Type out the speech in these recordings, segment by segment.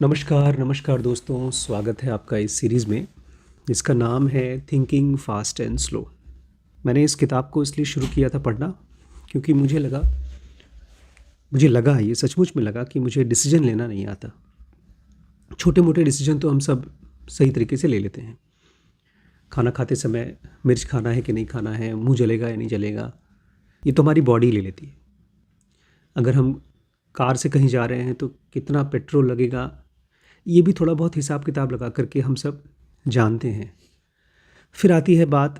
नमस्कार नमस्कार दोस्तों, स्वागत है आपका इस सीरीज़ में जिसका नाम है थिंकिंग फास्ट एंड स्लो। मैंने इस किताब को इसलिए शुरू किया था पढ़ना क्योंकि मुझे लगा ये सचमुच में लगा कि मुझे डिसीजन लेना नहीं आता। छोटे मोटे डिसीजन तो हम सब सही तरीके से ले लेते हैं। खाना खाते समय मिर्च खाना है कि नहीं खाना है, मुंह जलेगा या नहीं जलेगा, ये तो हमारी बॉडी ले लेती है। अगर हम कार से कहीं जा रहे हैं तो कितना पेट्रोल लगेगा, ये भी थोड़ा बहुत हिसाब किताब लगा करके हम सब जानते हैं। फिर आती है बात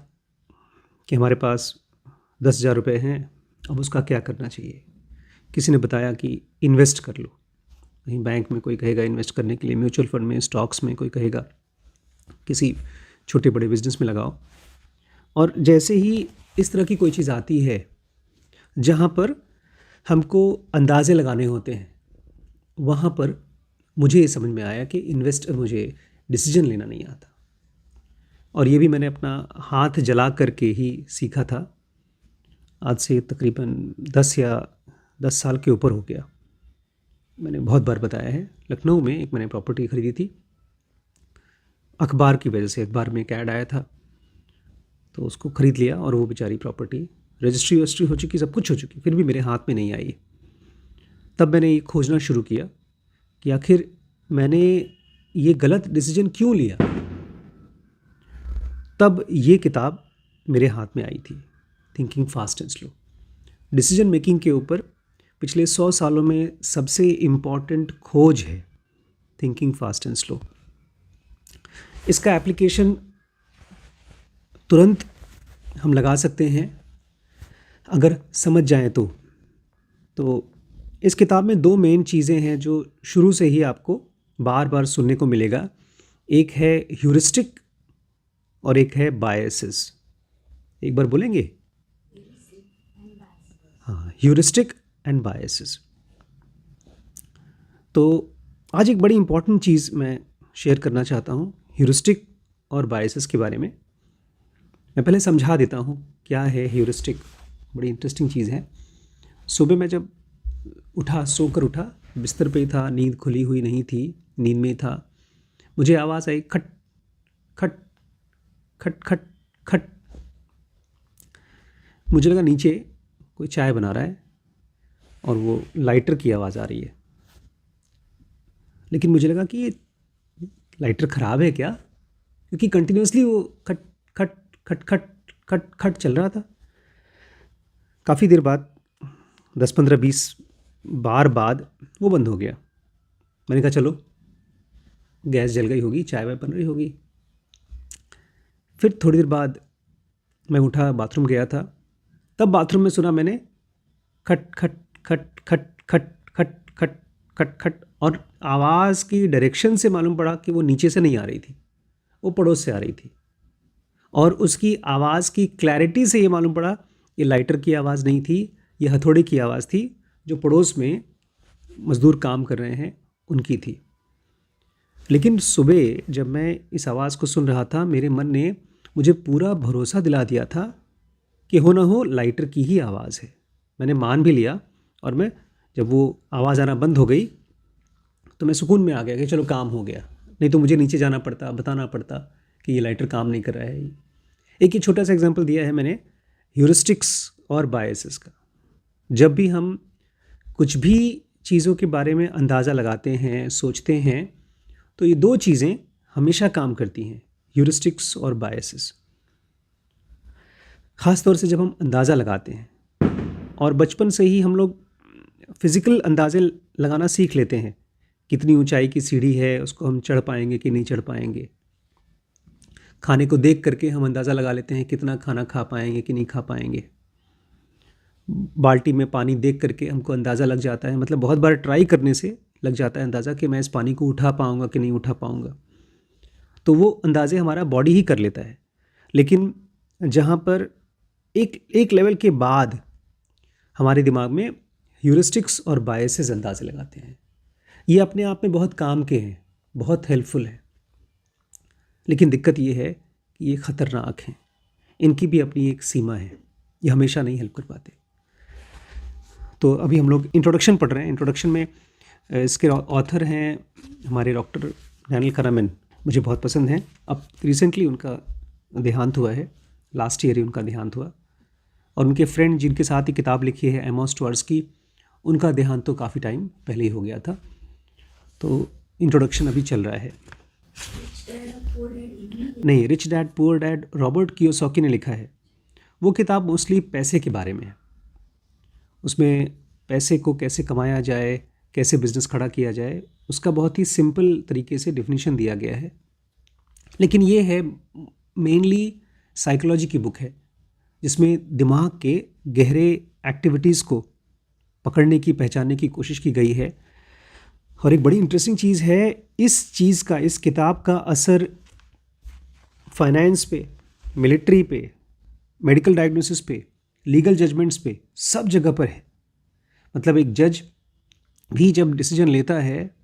कि हमारे पास 10,000 रुपये हैं, अब उसका क्या करना चाहिए। किसी ने बताया कि इन्वेस्ट कर लो, कहीं बैंक में कोई कहेगा इन्वेस्ट करने के लिए, म्यूचुअल फंड में, स्टॉक्स में, कोई कहेगा किसी छोटे बड़े बिजनेस में लगाओ। और जैसे ही इस तरह की कोई चीज़ आती है जहाँ पर हमको अंदाज़े लगाने होते हैं, वहाँ पर मुझे ये समझ में आया कि मुझे डिसीजन लेना नहीं आता। और ये भी मैंने अपना हाथ जला करके ही सीखा था। आज से तकरीबन 10 साल के ऊपर हो गया। मैंने बहुत बार बताया है, लखनऊ में एक मैंने प्रॉपर्टी खरीदी थी अखबार की वजह से। अखबार में एक ऐड आया था तो उसको ख़रीद लिया और वो बेचारी प्रॉपर्टी रजिस्ट्री हो चुकी, सब कुछ हो चुकी, फिर भी मेरे हाथ में नहीं आई। तब मैंने ये खोजना शुरू किया कि आखिर मैंने ये गलत डिसीजन क्यों लिया। तब ये किताब मेरे हाथ में आई थी, thinking fast and slow. Decision making के ऊपर पिछले 100 सालों में सबसे इम्पॉर्टेंट खोज है थिंकिंग फास्ट एंड स्लो। इसका एप्लीकेशन तुरंत हम लगा सकते हैं अगर समझ जाएं तो इस किताब में 2 मेन चीज़ें हैं जो शुरू से ही आपको बार बार सुनने को मिलेगा। एक है ह्यूरिस्टिक और एक है बायसेस। एक बार बोलेंगे? हाँ, ह्यूरिस्टिक एंड बायसेस। तो आज एक बड़ी इंपॉर्टेंट चीज़ मैं शेयर करना चाहता हूँ ह्यूरिस्टिक और बायसेस के बारे में। मैं पहले समझा देता हूँ क्या है ह्यूरिस्टिक। बड़ी इंटरेस्टिंग चीज़ है। सुबह मैं जब सोकर उठा, बिस्तर पे ही था, नींद खुली हुई नहीं थी, नींद में ही था, मुझे आवाज़ आई खट खट खट खट खट। मुझे लगा नीचे कोई चाय बना रहा है और वो लाइटर की आवाज़ आ रही है। लेकिन मुझे लगा कि ये लाइटर ख़राब है क्या, क्योंकि कंटिन्यूसली वो खट खट खट खट खट खट चल रहा था। काफ़ी देर बाद 10-15-20 बार बाद वो बंद हो गया। मैंने कहा चलो गैस जल गई होगी, चाय वाय बन रही होगी। फिर थोड़ी देर बाद मैं उठा, बाथरूम गया था, तब बाथरूम में सुना मैंने खट खट खट खट खट खट खट खट खट। और आवाज़ की डायरेक्शन से मालूम पड़ा कि वो नीचे से नहीं आ रही थी, वो पड़ोस से आ रही थी। और उसकी आवाज़ की क्लैरिटी से ये मालूम पड़ा ये लाइटर की आवाज़ नहीं थी, ये हथौड़े की आवाज़ थी जो पड़ोस में मज़दूर काम कर रहे हैं उनकी थी। लेकिन सुबह जब मैं इस आवाज़ को सुन रहा था, मेरे मन ने मुझे पूरा भरोसा दिला दिया था कि हो ना हो लाइटर की ही आवाज़ है। मैंने मान भी लिया और मैं जब वो आवाज़ आना बंद हो गई तो मैं सुकून में आ गया कि चलो काम हो गया। नहीं तो मुझे नीचे जाना पड़ता, बताना पड़ता कि ये लाइटर काम नहीं कर रहा है। एक ही छोटा सा एग्जांपल दिया है मैंने ह्यूरिस्टिक्स और बायसेस का। जब भी हम कुछ भी चीज़ों के बारे में अंदाज़ा लगाते हैं, सोचते हैं, तो ये 2 चीज़ें हमेशा काम करती हैं, ह्यूरिस्टिक्स और बायसेस। ख़ास तौर से जब हम अंदाज़ा लगाते हैं, और बचपन से ही हम लोग फ़िज़िकल अंदाज़े लगाना सीख लेते हैं। कितनी ऊंचाई की सीढ़ी है, उसको हम चढ़ पाएंगे कि नहीं चढ़ पाएंगे। खाने को देख करके हम अंदाज़ा लगा लेते हैं कितना खाना खा पाएंगे कि नहीं खा पाएंगे। बाल्टी में पानी देख करके हमको अंदाज़ा लग जाता है, मतलब बहुत बार ट्राई करने से लग जाता है अंदाज़ा कि मैं इस पानी को उठा पाऊँगा कि नहीं उठा पाऊँगा। तो वो अंदाज़े हमारा बॉडी ही कर लेता है। लेकिन जहाँ पर एक लेवल के बाद हमारे दिमाग में ह्यूरिस्टिक्स और बायसेस अंदाज़े लगाते हैं। ये अपने आप में बहुत काम के हैं, बहुत हेल्पफुल है। लेकिन दिक्कत ये है कि ये ख़तरनाक हैं, इनकी भी अपनी एक सीमा है, ये हमेशा नहीं हेल्प कर पाते। तो अभी हम लोग इंट्रोडक्शन पढ़ रहे हैं। इंट्रोडक्शन में इसके ऑथर हैं हमारे डॉक्टर डैनियल kahneman, मुझे बहुत पसंद हैं। अब रिसेंटली उनका देहांत हुआ है, लास्ट ईयर ही उनका देहांत हुआ। और उनके फ्रेंड जिनके साथ ही किताब लिखी है एमोस ट्वर्स्की, उनका देहांत तो काफ़ी टाइम पहले ही हो गया था। तो इंट्रोडक्शन अभी चल रहा है। नहीं, rich dad poor dad Robert Kiyosaki ने लिखा है। वो किताब मोस्टली पैसे के बारे में है। उसमें पैसे को कैसे कमाया जाए, कैसे बिजनेस खड़ा किया जाए, उसका बहुत ही सिंपल तरीके से डेफिनेशन दिया गया है। लेकिन ये है मेनली साइकोलॉजी की बुक है, जिसमें दिमाग के गहरे एक्टिविटीज़ को पकड़ने की, पहचानने की कोशिश की गई है। और एक बड़ी इंटरेस्टिंग चीज़ है, इस किताब का असर फाइनेंस पे, मिलिट्री पे, मेडिकल डायग्नोसिस पे, लीगल जजमेंट्स पे, सब जगह पर है। मतलब एक जज भी जब डिसीजन लेता है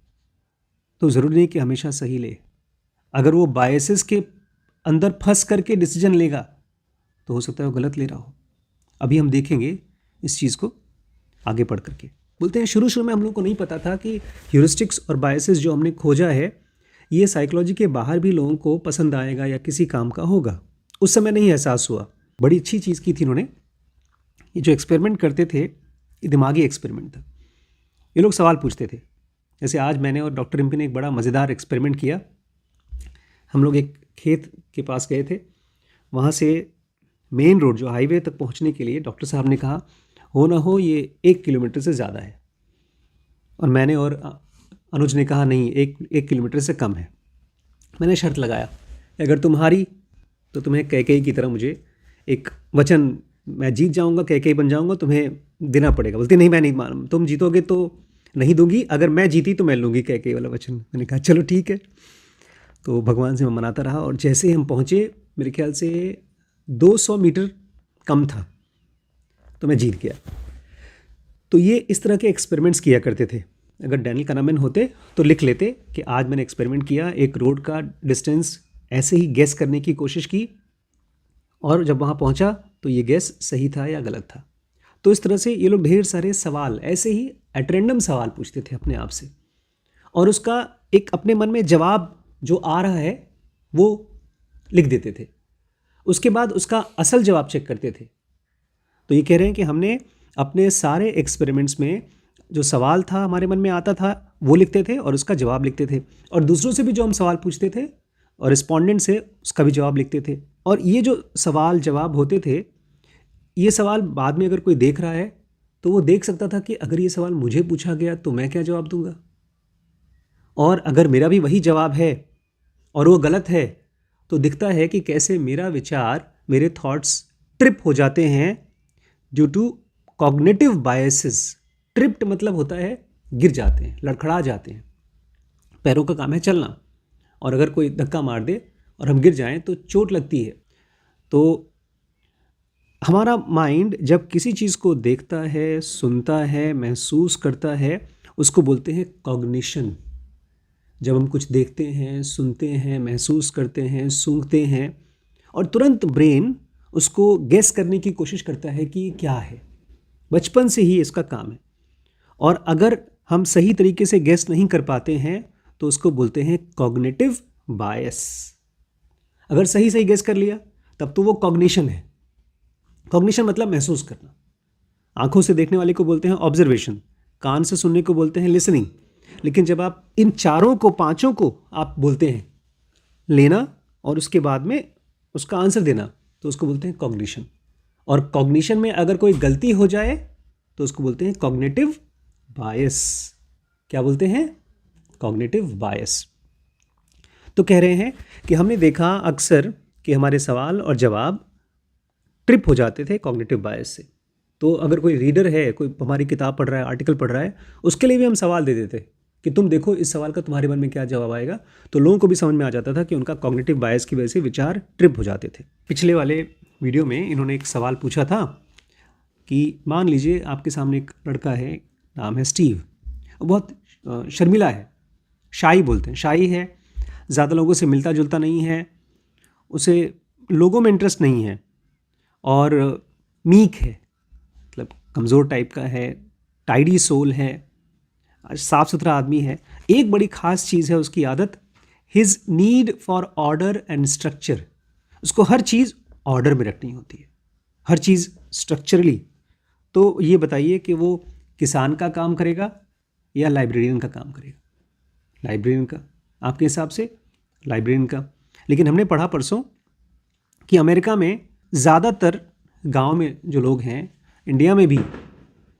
तो ज़रूरी नहीं कि हमेशा सही ले। अगर वो बायसेस के अंदर फंस करके डिसीजन लेगा तो हो सकता है वो गलत ले रहा हो। अभी हम देखेंगे इस चीज़ को आगे पढ़ करके। बोलते हैं शुरू में हम लोग को नहीं पता था कि ह्यूरिस्टिक्स और बायसेस जो हमने खोजा है, ये साइकोलॉजी के बाहर भी लोगों को पसंद आएगा या किसी काम का होगा। उस समय नहीं एहसास हुआ। बड़ी अच्छी चीज़ की थी इन्होंने। ये जो एक्सपेरिमेंट करते थे, ये दिमागी एक्सपेरिमेंट था। ये लोग सवाल पूछते थे। जैसे आज मैंने और डॉक्टर रिम्पी ने एक बड़ा मज़ेदार एक्सपेरिमेंट किया। हम लोग एक खेत के पास गए थे। वहाँ से मेन रोड जो हाईवे तक पहुँचने के लिए डॉक्टर साहब ने कहा हो ना हो ये 1 किलोमीटर से ज़्यादा है। और मैंने और अनुज ने कहा नहीं, एक किलोमीटर से कम है। मैंने शर्त लगाया, अगर तुम हारी तो तुम्हें कैकेयी की तरह मुझे एक वचन, मैं जीत जाऊंगा, कैकेयी बन जाऊंगा, तुम्हें देना पड़ेगा। बोलती नहीं, मैं नहीं मान, तुम जीतोगे तो नहीं दूंगी, अगर मैं जीती तो मैं लूँगी कैकेयी वाला वचन। मैंने कहा चलो ठीक है। तो भगवान से मैं मनाता रहा। और जैसे ही हम पहुँचे, मेरे ख्याल से 200 मीटर कम था, तो मैं जीत गया। तो ये इस तरह के एक्सपेरिमेंट्स किया करते थे। अगर डैनियल kahneman होते तो लिख लेते कि आज मैंने एक्सपेरिमेंट किया, एक रोड का डिस्टेंस ऐसे ही गेस करने की कोशिश की, और जब वहाँ पहुँचा तो ये गेस सही था या गलत था। तो इस तरह से ये लोग ढेर सारे सवाल ऐसे ही एट रैंडम सवाल पूछते थे अपने आप से, और उसका एक अपने मन में जवाब जो आ रहा है वो लिख देते थे। उसके बाद उसका असल जवाब चेक करते थे। तो ये कह रहे हैं कि हमने अपने सारे एक्सपेरिमेंट्स में जो सवाल था हमारे मन में आता था वो लिखते थे और उसका जवाब लिखते थे, और दूसरों से भी जो हम सवाल पूछते थे और रिस्पोंडेंट से उसका भी जवाब लिखते थे। और ये जो सवाल जवाब होते थे, ये सवाल बाद में अगर कोई देख रहा है तो वो देख सकता था कि अगर ये सवाल मुझे पूछा गया तो मैं क्या जवाब दूंगा, और अगर मेरा भी वही जवाब है और वो गलत है तो दिखता है कि कैसे मेरा विचार, मेरे थॉट्स ट्रिप हो जाते हैं due to cognitive biases. Tripped मतलब होता है गिर जाते हैं, लड़खड़ा जाते हैं। पैरों का काम है चलना, और अगर कोई धक्का मार दे और हम गिर जाएं तो चोट लगती है। तो हमारा माइंड जब किसी चीज़ को देखता है, सुनता है, महसूस करता है, उसको बोलते हैं कॉग्निशन। जब हम कुछ देखते हैं, सुनते हैं, महसूस करते हैं, सूंघते हैं, और तुरंत ब्रेन उसको गेस करने की कोशिश करता है कि क्या है। बचपन से ही इसका काम है। और अगर हम सही तरीके से गेस नहीं कर पाते हैं तो उसको बोलते हैं कॉग्निटिव बायस। अगर सही सही गेस कर लिया तब तो वो कॉग्निशन है। कॉग्निशन मतलब महसूस करना। आंखों से देखने वाले को बोलते हैं ऑब्जर्वेशन, कान से सुनने को बोलते हैं लिसनिंग। लेकिन जब आप इन चारों को, पांचों को आप बोलते हैं लेना और उसके बाद में उसका आंसर देना, तो उसको बोलते हैं कॉग्निशन। और कॉग्निशन में अगर कोई गलती हो जाए तो उसको बोलते हैं कॉग्निटिव बायस। क्या बोलते हैं? कॉग्निटिव बायस। तो कह रहे हैं कि हमने देखा अक्सर कि हमारे सवाल और जवाब ट्रिप हो जाते थे कॉग्निटिव बायस से। तो अगर कोई रीडर है, कोई हमारी किताब पढ़ रहा है, आर्टिकल पढ़ रहा है, उसके लिए भी हम सवाल दे देते कि तुम देखो इस सवाल का तुम्हारे मन में क्या जवाब आएगा। तो लोगों को भी समझ में आ जाता था कि उनका कॉग्निटिव बायस की वजह से विचार ट्रिप हो जाते थे। पिछले वाले वीडियो में इन्होंने एक सवाल पूछा था कि मान लीजिए आपके सामने एक लड़का है, नाम है स्टीव, वो बहुत शर्मिला है, शाई बोलते हैं, शाई है, ज़्यादा लोगों से मिलता जुलता नहीं है, उसे लोगों में इंटरेस्ट नहीं है, और मीक है, मतलब कमज़ोर टाइप का है, टाइडी सोल है, साफ सुथरा आदमी है, एक बड़ी खास चीज़ है उसकी आदत, his need for order and structure. उसको हर चीज़ ऑर्डर में रखनी होती है, हर चीज़ स्ट्रक्चरली। तो ये बताइए कि वो किसान का काम करेगा या लाइब्रेरियन का काम करेगा? लाइब्रेरियन का, आपके हिसाब से लाइब्रेरियन का। लेकिन हमने पढ़ा परसों कि अमेरिका में ज़्यादातर गांव में जो लोग हैं, इंडिया में भी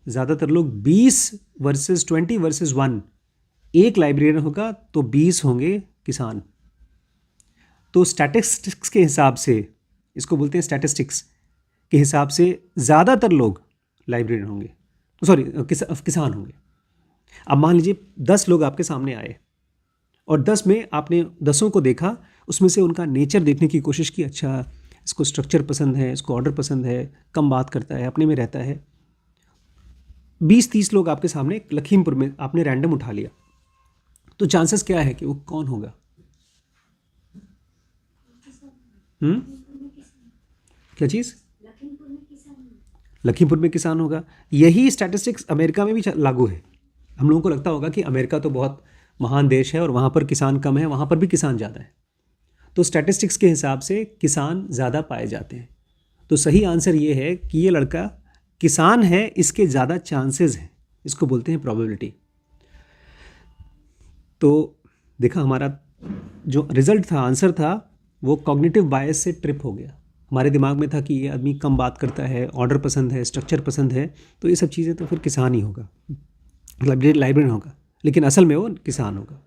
ज़्यादातर लोग 20 वर्सेस 20 वर्सेस 1, एक लाइब्रेरियन होगा तो 20 होंगे किसान। तो स्टैटिस्टिक्स के हिसाब से, इसको बोलते हैं स्टैटिस्टिक्स के हिसाब से, ज़्यादातर लोग लाइब्रेरियन होंगे, सॉरी किसान होंगे। अब मान लीजिए 10 लोग आपके सामने आए और 10 में आपने 10 को देखा, उसमें से उनका नेचर देखने की कोशिश की, अच्छा इसको स्ट्रक्चर पसंद है, इसको ऑर्डर पसंद है, कम बात करता है, अपने में रहता है। 20-30 लोग आपके सामने लखीमपुर में आपने रैंडम उठा लिया, तो चांसेस क्या है कि वो कौन होगा? क्या चीज़? लखीमपुर में किसान होगा। यही स्टैटिस्टिक्स अमेरिका में भी लागू है। हम लोगों को लगता होगा कि अमेरिका तो बहुत महान देश है और वहाँ पर किसान कम है, वहाँ पर भी किसान ज़्यादा है। तो स्टैटिस्टिक्स के हिसाब से किसान ज़्यादा पाए जाते हैं। तो सही आंसर ये है कि ये लड़का किसान है, इसके ज़्यादा चांसेस हैं, इसको बोलते हैं प्रोबेबिलिटी। तो देखा, हमारा जो रिजल्ट था, आंसर था, वो कॉग्निटिव बायस से ट्रिप हो गया। हमारे दिमाग में था कि ये आदमी कम बात करता है, ऑर्डर पसंद है, स्ट्रक्चर पसंद है, तो ये सब चीज़ें तो फिर किसान ही होगा, लाइब्रेरियन होगा, लेकिन असल में वो किसान होगा।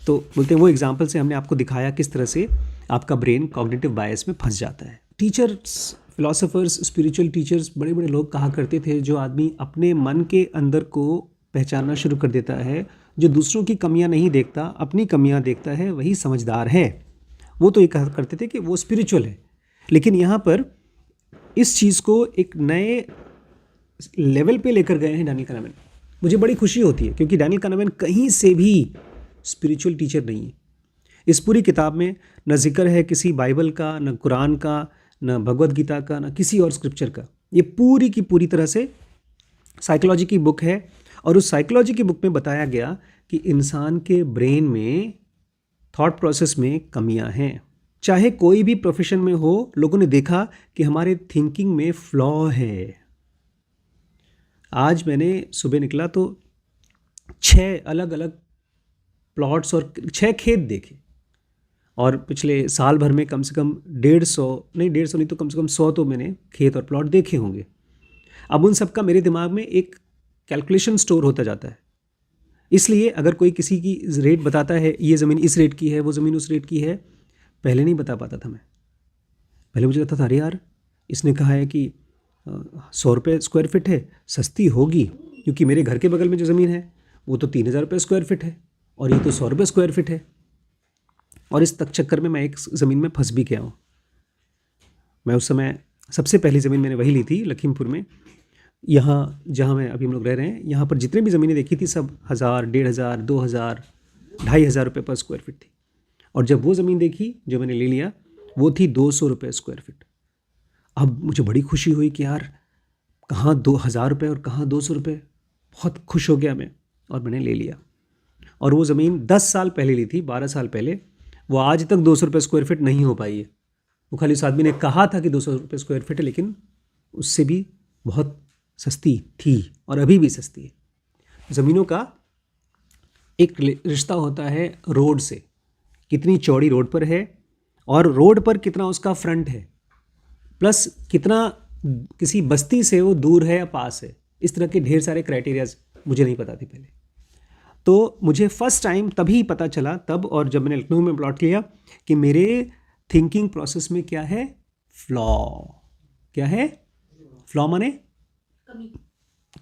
तो बोलते हैं वो एग्जाम्पल से हमने आपको दिखाया किस तरह से आपका ब्रेन कॉग्निटिव बायस में फंस जाता है। टीचर्स, फिलोसोफर्स, स्पिरिचुअल टीचर्स, बड़े बड़े लोग कहा करते थे, जो आदमी अपने मन के अंदर को पहचानना शुरू कर देता है, जो दूसरों की कमियां नहीं देखता, अपनी कमियां देखता है, वही समझदार है। वो तो ये कहा करते थे कि वो स्पिरिचुअल है। लेकिन यहाँ पर इस चीज़ को एक नए लेवल पे लेकर गए हैं डैनियल kahneman। मुझे बड़ी खुशी होती है क्योंकि डैनियल kahneman कहीं से भी स्पिरिचुअल टीचर नहीं है। इस पूरी किताब में न जिक्र है किसी बाइबल का, न कुरान का, न भगवद गीता का, न किसी और स्क्रिप्चर का। ये पूरी की पूरी तरह से साइकोलॉजी की बुक है और उस साइकोलॉजी की बुक में बताया गया कि इंसान के ब्रेन में, थॉट प्रोसेस में कमियां हैं। चाहे कोई भी प्रोफेशन में हो, लोगों ने देखा कि हमारे थिंकिंग में फ्लॉ है। आज मैंने सुबह निकला तो 6 अलग अलग प्लॉट्स और 6 खेत देखे, और पिछले साल भर में कम से कम 150 नहीं तो कम से कम 100 तो मैंने खेत और प्लॉट देखे होंगे। अब उन सब का मेरे दिमाग में एक कैलकुलेशन स्टोर होता जाता है। इसलिए अगर कोई किसी की रेट बताता है, ये ज़मीन इस रेट की है, वो ज़मीन उस रेट की है, पहले नहीं बता पाता था मैं। पहले मुझे लगता था अरे यार, इसने कहा है कि 100 रुपये स्क्वायर फिट है, सस्ती होगी, क्योंकि मेरे घर के बगल में जो ज़मीन है वो तो 3000 रुपये स्क्वायर फिट है और ये तो 100 रुपये स्क्वायर फिट है। और इस तक चक्कर में मैं एक ज़मीन में फंस भी गया हूँ। मैं उस समय सबसे पहली ज़मीन मैंने वही ली थी लखीमपुर में। यहाँ जहाँ मैं अभी हम लोग रह रहे हैं, यहाँ पर जितने भी ज़मीनें देखी थी सब 1000, 1500, 2000, 2500 रुपये पर स्क्वायर फिट थी। और जब वो ज़मीन देखी जो मैंने ले लिया, वो थी 200 रुपये स्क्वायर फिट। अब मुझे बड़ी खुशी हुई कि यार कहाँ 2000 रुपये और कहाँ 200 रुपये। बहुत खुश हो गया मैं और मैंने ले लिया। और वो ज़मीन 10 साल पहले ली थी, 12 साल पहले। वो आज तक 200 रुपये स्क्वायर फिट नहीं हो पाई है। वो खाली उस आदमी ने कहा था कि 200 रुपये स्क्वायर फिट है, लेकिन उससे भी बहुत सस्ती थी और अभी भी सस्ती है। ज़मीनों का एक रिश्ता होता है रोड से, कितनी चौड़ी रोड पर है और रोड पर कितना उसका फ्रंट है, प्लस कितना किसी बस्ती से वो दूर है या पास है। इस तरह के ढेर सारे क्राइटेरियाज मुझे नहीं पता थे पहले। तो मुझे फर्स्ट टाइम तभी पता चला, तब, और जब मैंने लखनऊ में प्लॉट लिया, कि मेरे थिंकिंग प्रोसेस में क्या है, फ्लॉ। क्या है फ्लॉ? माने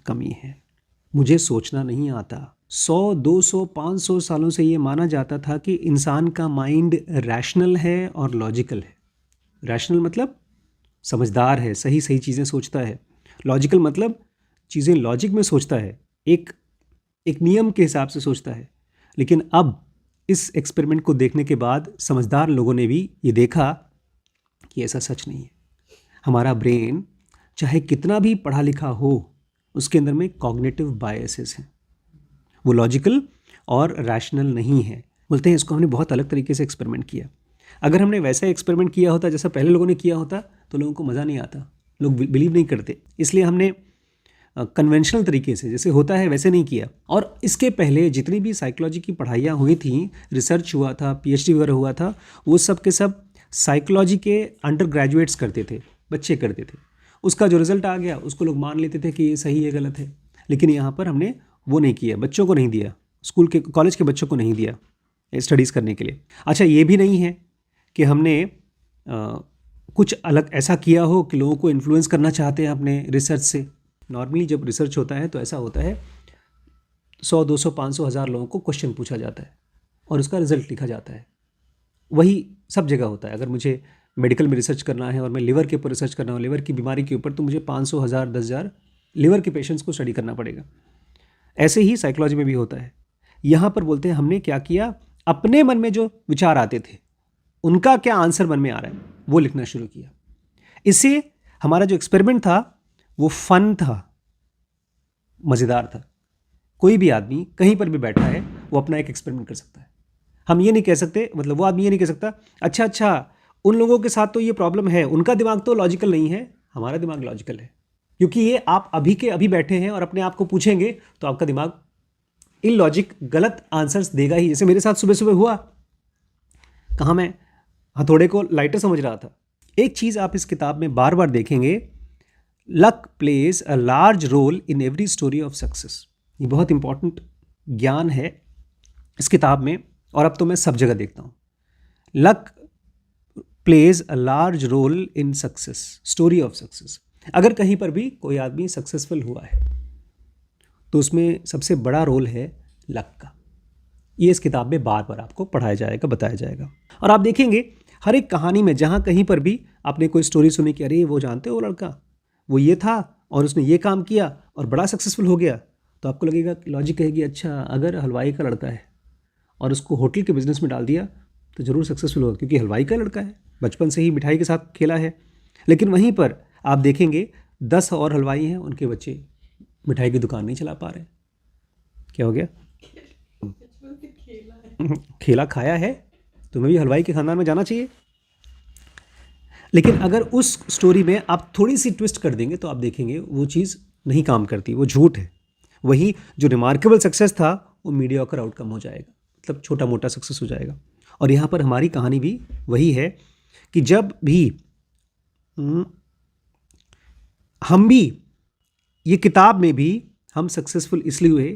कमी है। मुझे सोचना नहीं आता। 100, 200, 500 सालों से ये माना जाता था कि इंसान का माइंड रैशनल है और लॉजिकल है। रैशनल मतलब समझदार है, सही सही चीज़ें सोचता है। लॉजिकल मतलब चीज़ें लॉजिक में सोचता है, एक नियम के हिसाब से सोचता है। लेकिन अब इस एक्सपेरिमेंट को देखने के बाद समझदार लोगों ने भी ये देखा कि ऐसा सच नहीं है। हमारा ब्रेन चाहे कितना भी पढ़ा लिखा हो, उसके अंदर में कॉग्निटिव बायसेस हैं। वो लॉजिकल और रैशनल नहीं है। बोलते हैं इसको हमने बहुत अलग तरीके से एक्सपेरिमेंट किया। अगर हमने वैसा एक्सपेरिमेंट किया होता जैसा पहले लोगों ने किया होता तो लोगों को मज़ा नहीं आता, लोग बिलीव नहीं करते। इसलिए हमने कन्वेंशनल तरीके से जैसे होता है वैसे नहीं किया। और इसके पहले जितनी भी साइकोलॉजी की पढ़ाइयाँ हुई थी, रिसर्च हुआ था, पीएचडी वगैरह हुआ था, वो सब के सब साइकोलॉजी के अंडर ग्रेजुएट्स करते थे, बच्चे करते थे। उसका जो रिजल्ट आ गया उसको लोग मान लेते थे कि ये सही है गलत है। लेकिन यहाँ पर हमने वो नहीं किया, बच्चों को नहीं दिया, स्कूल के कॉलेज के बच्चों को नहीं दिया स्टडीज़ करने के लिए। अच्छा, ये भी नहीं है कि हमने कुछ अलग ऐसा किया हो कि लोगों को इन्फ्लुएंस करना चाहते हैं अपने रिसर्च से। नॉर्मली जब रिसर्च होता है तो ऐसा होता है 100, 200, 500, 1000 लोगों को क्वेश्चन पूछा जाता है और उसका रिजल्ट लिखा जाता है। वही सब जगह होता है। अगर मुझे मेडिकल में रिसर्च करना है और मैं लिवर के ऊपर रिसर्च करना हूँ, लिवर की बीमारी के ऊपर, तो मुझे 500, 1000, 10,000 लिवर के पेशेंट्स को स्टडी करना पड़ेगा। ऐसे ही साइकोलॉजी में भी होता है। यहाँ पर बोलते हैं हमने क्या किया, अपने मन में जो विचार आते थे उनका क्या आंसर मन में आ रहा है वो लिखना शुरू किया। इससे हमारा जो एक्सपेरिमेंट था वो फन था, मज़ेदार था। कोई भी आदमी कहीं पर भी बैठा है वो अपना एक एक्सपेरिमेंट कर सकता है। हम ये नहीं कह सकते, मतलब वो आदमी ये नहीं कह सकता अच्छा उन लोगों के साथ तो ये प्रॉब्लम है, उनका दिमाग तो लॉजिकल नहीं है, हमारा दिमाग लॉजिकल है। क्योंकि ये आप अभी के अभी बैठे हैं और अपने आप को पूछेंगे तो आपका दिमाग इलॉजिक गलत आंसर्स देगा ही। जैसे मेरे साथ सुबह सुबह हुआ, कहाँ मैं हथौड़े को लाइटर समझ रहा था। एक चीज़ आप इस किताब में बार बार देखेंगे, luck plays a large role in every story of success. ये बहुत इंपॉर्टेंट ज्ञान है इस किताब में, और अब तो मैं सब जगह देखता हूँ। Luck plays a large role in success, story of success. अगर कहीं पर भी कोई आदमी सक्सेसफुल हुआ है तो उसमें सबसे बड़ा रोल है लक का। ये इस किताब में बार बार आपको पढ़ाया जाएगा, बताया जाएगा। और आप देखेंगे हर एक कहानी में जहाँ कहीं पर भी आपने कोई स्टोरी सुनी कि अरे वो जानते हो वो लड़का, वो ये था और उसने ये काम किया और बड़ा सक्सेसफुल हो गया, तो आपको लगेगा, लॉजिक कहेगी अच्छा अगर हलवाई का लड़का है और उसको होटल के बिजनेस में डाल दिया तो ज़रूर सक्सेसफुल होगा, क्योंकि हलवाई का लड़का है, बचपन से ही मिठाई के साथ खेला है। लेकिन वहीं पर आप देखेंगे 10 और हलवाई हैं, उनके बच्चे मिठाई की दुकान नहीं चला पा रहे। क्या हो गया? खेला खाया है, तुम्हें भी हलवाई के खानदान में जाना चाहिए। लेकिन अगर उस स्टोरी में आप थोड़ी सी ट्विस्ट कर देंगे तो आप देखेंगे वो चीज़ नहीं काम करती, वो झूठ है। वही जो रिमार्केबल सक्सेस था वो मीडियोकर आउटकम हो जाएगा, मतलब छोटा मोटा सक्सेस हो जाएगा। और यहाँ पर हमारी कहानी भी वही है कि जब भी हम भी, ये किताब में भी हम सक्सेसफुल इसलिए हुए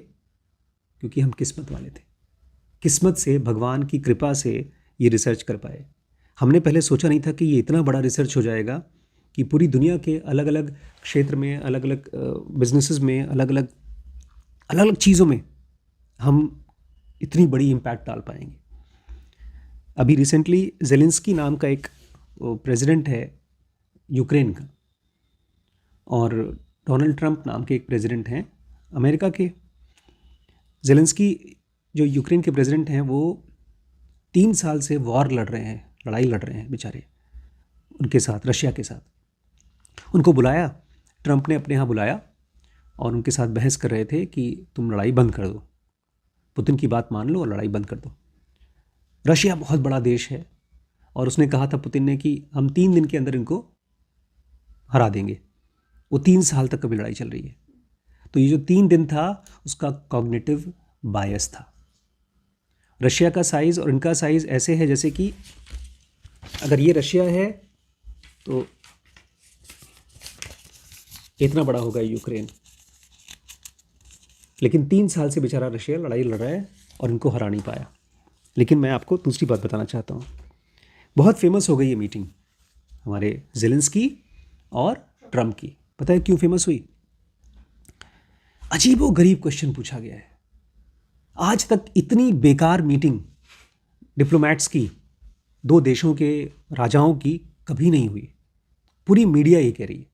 क्योंकि हम किस्मत वाले थे। किस्मत से, भगवान की कृपा से ये रिसर्च कर पाए। हमने पहले सोचा नहीं था कि ये इतना बड़ा रिसर्च हो जाएगा कि पूरी दुनिया के अलग अलग क्षेत्र में, अलग अलग बिजनेसेस में, अलग अलग चीज़ों में हम इतनी बड़ी इम्पैक्ट डाल पाएंगे। अभी रिसेंटली जेलेंस्की नाम का एक प्रेसिडेंट है यूक्रेन का, और डोनाल्ड ट्रंप नाम के एक प्रेसिडेंट हैं अमेरिका के। जेलेंस्की जो यूक्रेन के प्रेसिडेंट हैं वो 3 साल से वॉर लड़ रहे हैं, लड़ाई लड़ रहे हैं बेचारे उनके साथ, रशिया के साथ। उनको बुलाया, ट्रंप ने अपने यहाँ बुलाया और उनके साथ बहस कर रहे थे कि तुम लड़ाई बंद कर दो, पुतिन की बात मान लो और लड़ाई बंद कर दो। रशिया बहुत बड़ा देश है और उसने कहा था पुतिन ने कि हम 3 दिन के अंदर इनको हरा देंगे। वो 3 साल तक कभी लड़ाई चल रही है। तो ये जो 3 दिन था उसका कॉग्निटिव बायस था। रशिया का साइज़ और इनका साइज़ ऐसे है जैसे कि अगर ये रशिया है तो इतना बड़ा होगा यूक्रेन। लेकिन 3 साल से बेचारा रशिया लड़ाई लड़ रहा है और इनको हरा नहीं पाया। लेकिन मैं आपको दूसरी बात बताना चाहता हूँ। बहुत फेमस हो गई ये मीटिंग हमारे जेलेंस्की और ट्रंप की। पता है क्यों फेमस हुई? अजीबो गरीब क्वेश्चन पूछा गया है। आज तक इतनी बेकार मीटिंग डिप्लोमैट्स की, 2 देशों के राजाओं की कभी नहीं हुई। पूरी मीडिया ये कह रही है।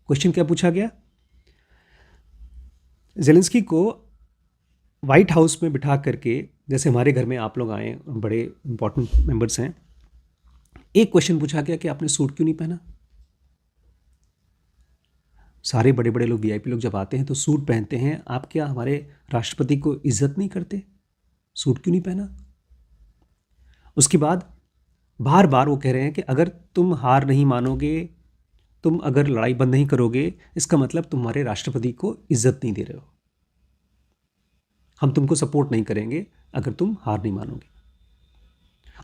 क्वेश्चन क्या पूछा गया? जेलेंस्की को वाइट हाउस में बिठा करके, जैसे हमारे घर में आप लोग आए, बड़े इंपॉर्टेंट मेंबर्स हैं, एक क्वेश्चन पूछा गया कि आपने सूट क्यों नहीं पहना? सारे बड़े बड़े लोग, वीआईपी लोग जब आते हैं तो सूट पहनते हैं। आप क्या हमारे राष्ट्रपति को इज्जत नहीं करते? सूट क्यों नहीं पहना? उसके बाद बार बार वो कह रहे हैं कि अगर तुम हार नहीं मानोगे, तुम अगर लड़ाई बंद नहीं करोगे, इसका मतलब तुम्हारे राष्ट्रपति को इज्जत नहीं दे रहे हो। हम तुमको सपोर्ट नहीं करेंगे अगर तुम हार नहीं मानोगे।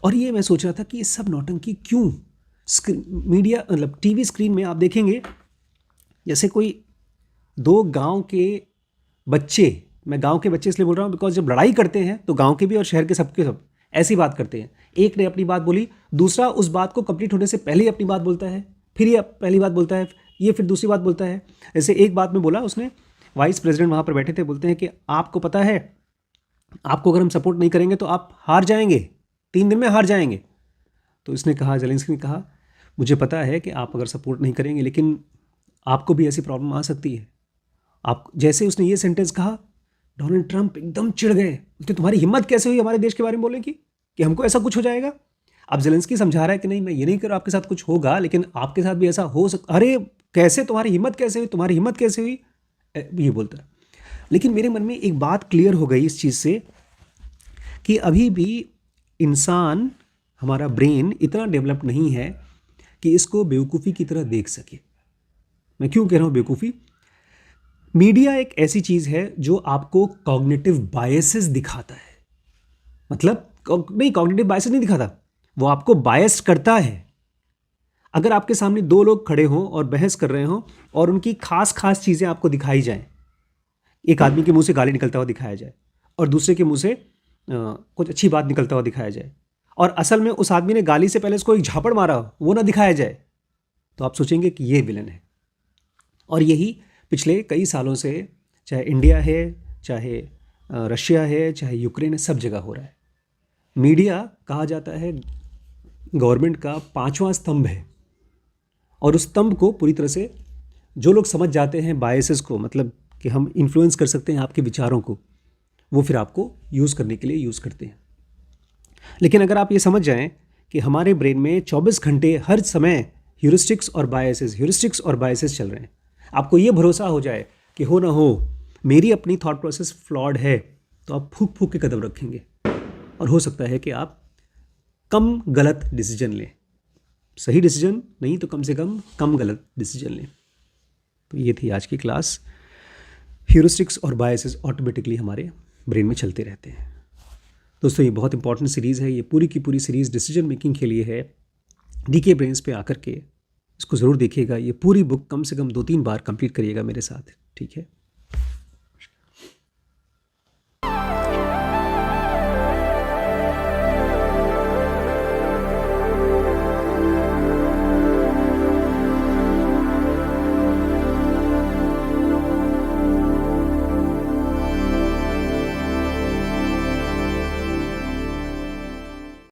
और ये मैं सोच रहा था कि ये सब नौटंकी क्यों? मीडिया मतलब टीवी स्क्रीन में आप देखेंगे जैसे कोई दो गांव के बच्चे, मैं गांव के बच्चे इसलिए बोल रहा हूँ बिकॉज जब लड़ाई करते हैं तो गांव के भी और शहर के सबके सब ऐसी बात करते हैं। एक ने अपनी बात बोली, दूसरा उस बात को कंप्लीट होने से पहले ही अपनी बात बोलता है, फिर ये पहली बात बोलता है, ये फिर दूसरी बात बोलता है। जैसे एक बात में बोला उसने, वाइस प्रेसिडेंट वहाँ पर बैठे थे, बोलते हैं कि आपको पता है आपको अगर हम सपोर्ट नहीं करेंगे तो आप हार जाएंगे, 3 दिन में हार जाएंगे। तो इसने कहा, ज़ेलेंस्की ने कहा, मुझे पता है कि आप अगर सपोर्ट नहीं करेंगे लेकिन आपको भी ऐसी प्रॉब्लम आ सकती है। आप जैसे उसने ये सेंटेंस कहा, डोनाल्ड ट्रंप एकदम चिढ़ गए कि तुम्हारी हिम्मत कैसे हुई हमारे देश के बारे में बोलने की कि हमको ऐसा कुछ हो जाएगा। अब ज़ेलेंस्की समझा रहा है कि नहीं मैं ये नहीं कर रहा, आपके साथ कुछ होगा लेकिन आपके साथ भी ऐसा हो सकता। अरे कैसे, तुम्हारी हिम्मत कैसे हुई, तुम्हारी हिम्मत कैसे हुई, ये बोलता है। लेकिन मेरे मन में एक बात क्लियर हो गई इस चीज़ से कि अभी भी इंसान, हमारा ब्रेन इतना डेवलप नहीं है कि इसको बेवकूफ़ी की तरह देख सके। मैं क्यों कह रहा हूँ बेवकूफ़ी? मीडिया एक ऐसी चीज़ है जो आपको कॉग्निटिव बायसेस दिखाता है। मतलब नहीं, कॉग्निटिव बायसेस नहीं दिखाता, वो आपको बायस करता है। अगर आपके सामने दो लोग खड़े हों और बहस कर रहे हों और उनकी खास खास चीज़ें आपको दिखाई जाएं, एक आदमी के मुंह से गाली निकलता हुआ दिखाया जाए और दूसरे के मुंह से कुछ अच्छी बात निकलता हुआ दिखाया जाए, और असल में उस आदमी ने गाली से पहले उसको एक झापड़ मारा हो, वो ना दिखाया जाए, तो आप सोचेंगे कि ये विलन है। और यही पिछले कई सालों से, चाहे इंडिया है, चाहे रशिया है, चाहे यूक्रेन है, सब जगह हो रहा है। मीडिया कहा जाता है गवर्नमेंट का 5वां स्तंभ है, और उस स्तंभ को पूरी तरह से जो लोग समझ जाते हैं बायसेस को, मतलब कि हम इन्फ्लुएंस कर सकते हैं आपके विचारों को, वो फिर आपको यूज़ करने के लिए यूज़ करते हैं। लेकिन अगर आप ये समझ जाएं कि हमारे ब्रेन में 24 घंटे हर समय ह्यूरिस्टिक्स और बायसेस चल रहे हैं, आपको ये भरोसा हो जाए कि हो ना हो मेरी अपनी थॉट प्रोसेस फ्लॉड है, तो आप फूक फूक के कदम रखेंगे और हो सकता है कि आप कम गलत डिसीजन लें। सही डिसीजन नहीं तो कम से कम गलत डिसीजन लें। तो ये थी आज की क्लास। ह्यूरिस्टिक्स और बायसेस ऑटोमेटिकली हमारे ब्रेन में चलते रहते हैं। दोस्तों, ये बहुत इंपॉर्टेंट सीरीज़ है, ये पूरी की पूरी सीरीज़ डिसीजन मेकिंग के लिए है। डीके ब्रेन्स पे आकर के इसको ज़रूर देखिएगा। ये पूरी बुक कम से कम 2-3 बार कंप्लीट करिएगा मेरे साथ, ठीक है।